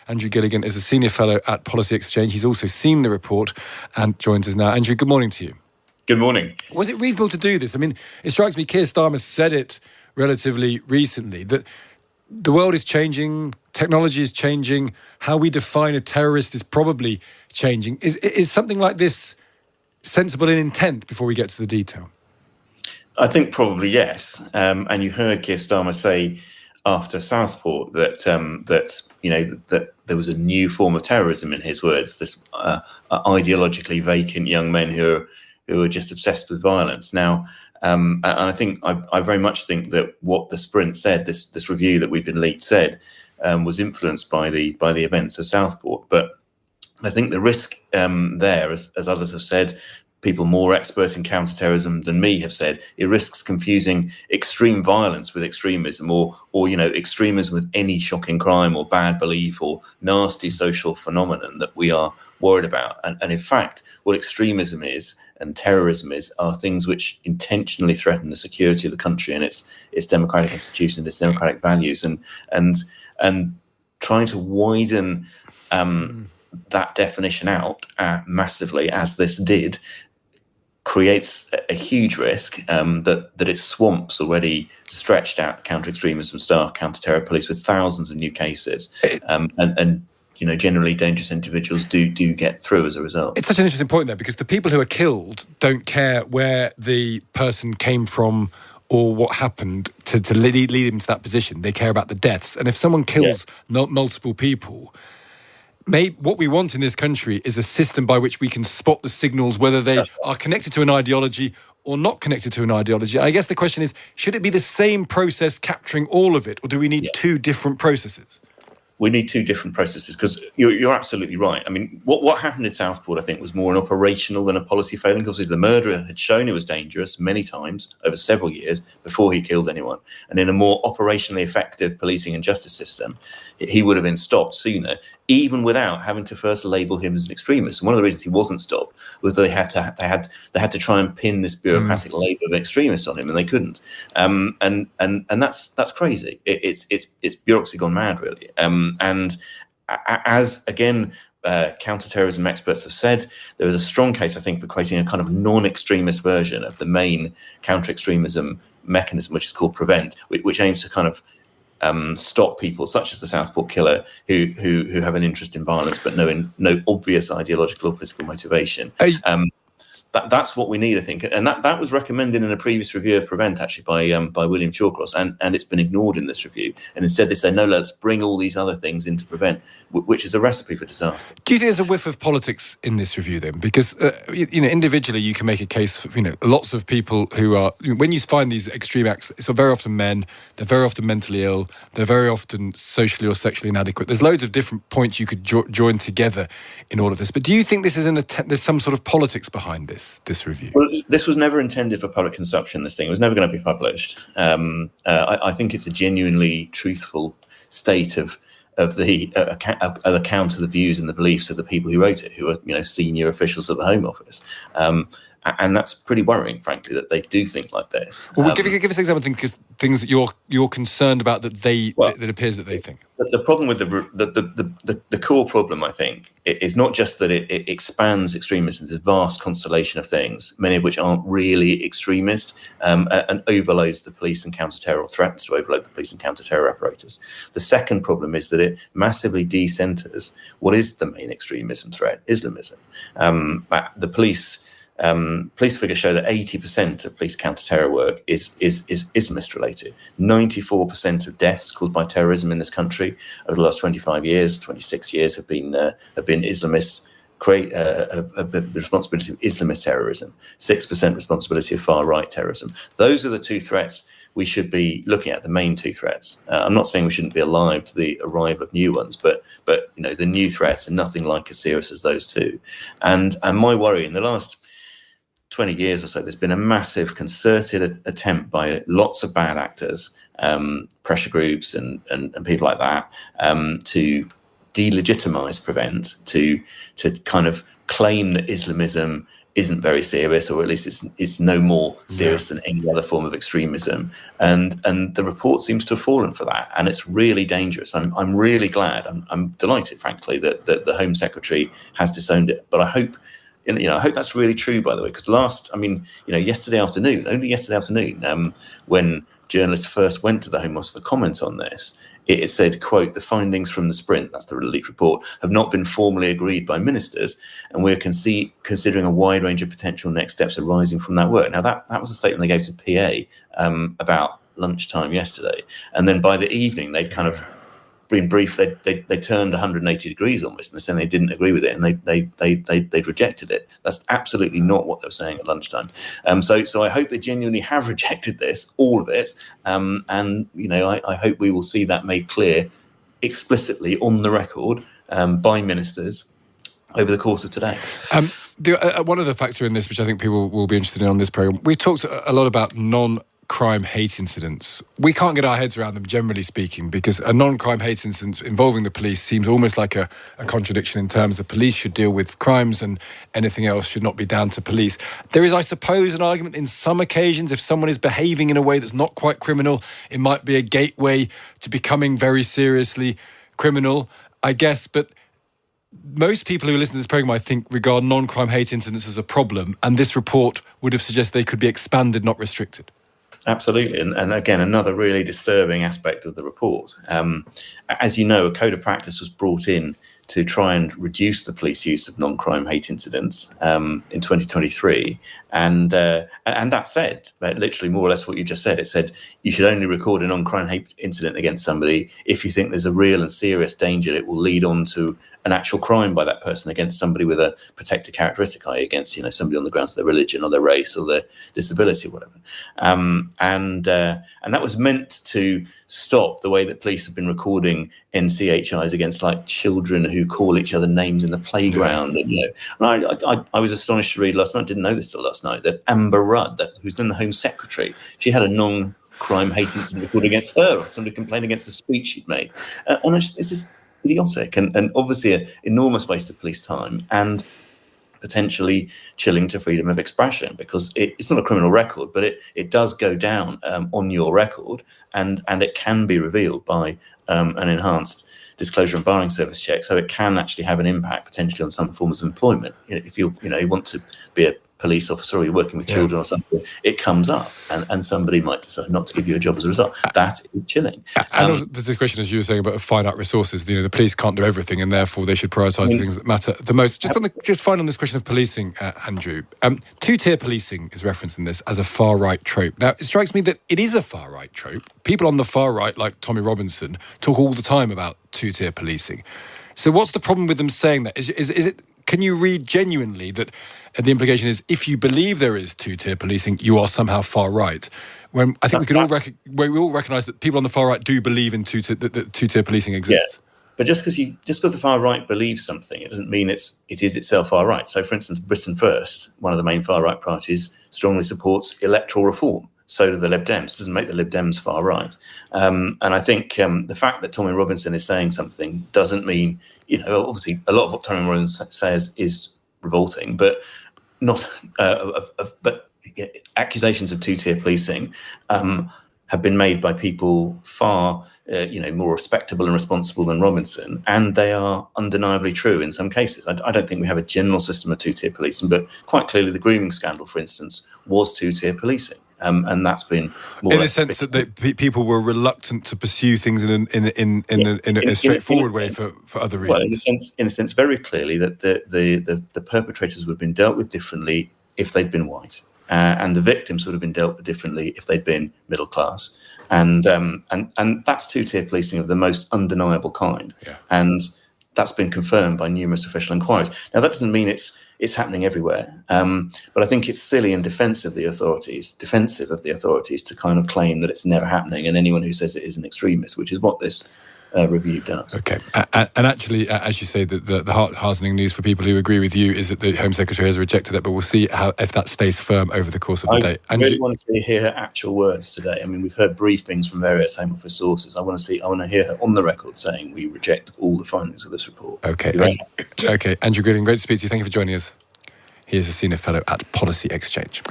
Andrew Gilligan is a senior fellow at Policy Exchange. He's also seen the report and joins us now. Andrew, good morning to you. Good morning. Was it reasonable to do this? I mean, it strikes me Keir Starmer said it relatively recently, that the world is changing, technology is changing, how we define a terrorist is probably changing. Is something like this sensible in intent before we get to the detail? I think probably yes. And you heard Keir Starmer say after Southport that that there was a new form of terrorism, in his words, this ideologically vacant young men who are just obsessed with violence. Now, and I think I very much think that what the Sprint said, this review that we've been leaked said, was influenced by the events of Southport. But I think the risk there, as others have said, people more expert in counterterrorism than me have said, it risks confusing extreme violence with extremism, or extremism with any shocking crime or bad belief or nasty social phenomenon that we are worried about. And in fact, what extremism is and terrorism are things which intentionally threaten the security of the country and its democratic institutions, its democratic values, and trying to widen that definition out massively, as this did, creates a huge risk that it swamps already stretched out counter-extremism staff, counter-terror police, with thousands of new cases, and generally dangerous individuals do get through as a result. It's such an interesting point there, because the people who are killed don't care where the person came from or what happened to lead them to that position. They care about the deaths. And if someone kills multiple people, what we want in this country is a system by which we can spot the signals, whether they are connected to an ideology or not connected to an ideology. I guess the question is, should it be the same process capturing all of it, or do we need two different processes? We need two different processes, because you're absolutely right. I mean, what happened in Southport, I think, was more an operational than a policy failing. Obviously, the murderer had shown he was dangerous many times over several years before he killed anyone. And in a more operationally effective policing and justice system, he would have been stopped sooner, even without having to first label him as an extremist. And one of the reasons he wasn't stopped was they had to try and pin this bureaucratic label of extremist on him, and they couldn't. And that's crazy. It's bureaucracy gone mad, really. And as again, counterterrorism experts have said, there is a strong case, I think, for creating a kind of non-extremist version of the main counter-extremism mechanism, which is called PREVENT, which aims to kind of stop people such as the Southport killer who have an interest in violence but no obvious ideological or political motivation. That's what we need, I think, and that was recommended in a previous review of PREVENT, actually, by William Shawcross, and it's been ignored in this review. And instead they say, no, let's bring all these other things into PREVENT, which is a recipe for disaster. Do you think there's a whiff of politics in this review then? Because individually you can make a case for lots of people who are, when you find these extreme acts, it's very often men, they're very often mentally ill, they're very often socially or sexually inadequate. There's loads of different points you could join together in all of this. But do you think this is there's some sort of politics behind this review? Well, this was never intended for public consumption, this thing. It was never going to be published. I think it's a genuinely truthful state of the account of the views and the beliefs of the people who wrote it, who are senior officials at the Home Office. And that's pretty worrying, frankly, that they do think like this. Well, give us an example of things that you're concerned about that that appears that they think. The problem with the core problem, I think, is not just that it expands extremism into a vast constellation of things, many of which aren't really extremist, and overloads the police and counter-terror, or threatens to overload the police and counter-terror apparatus. The second problem is that it massively decenters what is the main extremism threat, Islamism. The police figures show that 80% of police counter-terror work is Islamist related. 94% of deaths caused by terrorism in this country over the last 26 years have been Islamists. The responsibility of Islamist terrorism, 6% responsibility of far-right terrorism. Those are the two threats we should be looking at, the main two threats. I'm not saying we shouldn't be alive to the arrival of new ones, but the new threats are nothing like as serious as those two. And my worry, in the last 20 years or so, there's been a massive concerted attempt by lots of bad actors, pressure groups and people like that, to delegitimize PREVENT, to kind of claim that Islamism isn't very serious, or at least it's no more serious than any other form of extremism. And the report seems to have fallen for that, and it's really dangerous. I'm really glad. I'm delighted, frankly, that the Home Secretary has disowned it. But I hope that's really true, by the way, because only yesterday afternoon, when journalists first went to the Home Office for comment on this, it said, quote, "The findings from the Sprint," that's the leaked report, "have not been formally agreed by ministers, and we're considering a wide range of potential next steps arising from that work." Now, that was a statement they gave to PA about lunchtime yesterday. And then by the evening, they'd kind of been briefed. They turned 180 degrees almost, and they're saying they didn't agree with it, and they'd rejected it. That's absolutely not what they were saying at lunchtime. So I hope they genuinely have rejected this, all of it, and I hope we will see that made clear explicitly on the record by ministers over the course of today. One other factor in this, which I think people will be interested in on this programme, we talked a lot about non-crime hate incidents. We can't get our heads around them, generally speaking, because a non-crime hate incident involving the police seems almost like a contradiction in terms that police should deal with crimes and anything else should not be down to police. There is, I suppose, an argument in some occasions, if someone is behaving in a way that's not quite criminal, it might be a gateway to becoming very seriously criminal, I guess. But most people who listen to this programme, I think, regard non-crime hate incidents as a problem, and this report would have suggested they could be expanded, not restricted. Absolutely. And again, another really disturbing aspect of the report. As you know, a code of practice was brought in to try and reduce the police use of non-crime hate incidents in 2023. And that said, literally more or less what you just said, it said you should only record a non-crime hate incident against somebody if you think there's a real and serious danger it will lead on to an actual crime by that person against somebody with a protected characteristic, i.e. against somebody on the grounds of their religion or their race or their disability or whatever. And that was meant to stop the way that police have been recording NCHIs against like children who call each other names in the playground. And, I was astonished to read last night, didn't know this till last night, that Amber Rudd, who's then the Home Secretary, she had a non-crime hate incident recorded against her, or somebody complained against the speech she'd made. This is idiotic and obviously an enormous waste of police time and potentially chilling to freedom of expression, because it's not a criminal record, but it does go down on your record, and it can be revealed by an enhanced disclosure and barring service check. So it can actually have an impact potentially on some forms of employment. If you want to be a police officer or you're working with children or something, it comes up and somebody might decide not to give you a job as a result. That is chilling. And also, there's this question, as you were saying, about finite resources. The police can't do everything, and therefore they should prioritise the things that matter the most. Just finally on this question of policing, Andrew, two-tier policing is referenced in this as a far-right trope. Now, it strikes me that it is a far-right trope. People on the far right, like Tommy Robinson, talk all the time about two-tier policing. So what's the problem with them saying that? Is it? Can you read genuinely that the implication is if you believe there is two-tier policing, you are somehow far right? When I think we all recognise that people on the far right do believe in that two-tier policing exists. Yeah. But just because the far right believes something, it doesn't mean it is itself far right. So, for instance, Britain First, one of the main far right parties, strongly supports electoral reform. So do the Lib Dems. It doesn't make the Lib Dems far right. And I think the fact that Tommy Robinson is saying something doesn't mean, obviously a lot of what Tommy Robinson says is revolting, but not. But accusations of two-tier policing have been made by people far, more respectable and responsible than Robinson, and they are undeniably true in some cases. I don't think we have a general system of two-tier policing, but quite clearly the grooming scandal, for instance, was two-tier policing. And that's been more in the sense that people were reluctant to pursue things in a straightforward way for other reasons. Well, in a sense, very clearly that the perpetrators would have been dealt with differently if they'd been white, and the victims would have been dealt with differently if they'd been middle class, and that's two-tier policing of the most undeniable kind, and that's been confirmed by numerous official inquiries. Now, that doesn't mean it's happening everywhere. But I think it's silly and defensive of the authorities to kind of claim that it's never happening, and anyone who says it is an extremist, which is what this review does. Okay. And actually, as you say, the heartening news for people who agree with you is that the Home Secretary has rejected it, but we'll see if that stays firm over the course of the day. I really want to hear her actual words today. I mean, we've heard briefings from various Home Office sources. I want to hear her on the record saying we reject all the findings of this report. Okay. Okay. Andrew Gilligan, great to speak to you. Thank you for joining us. He is a senior fellow at Policy Exchange.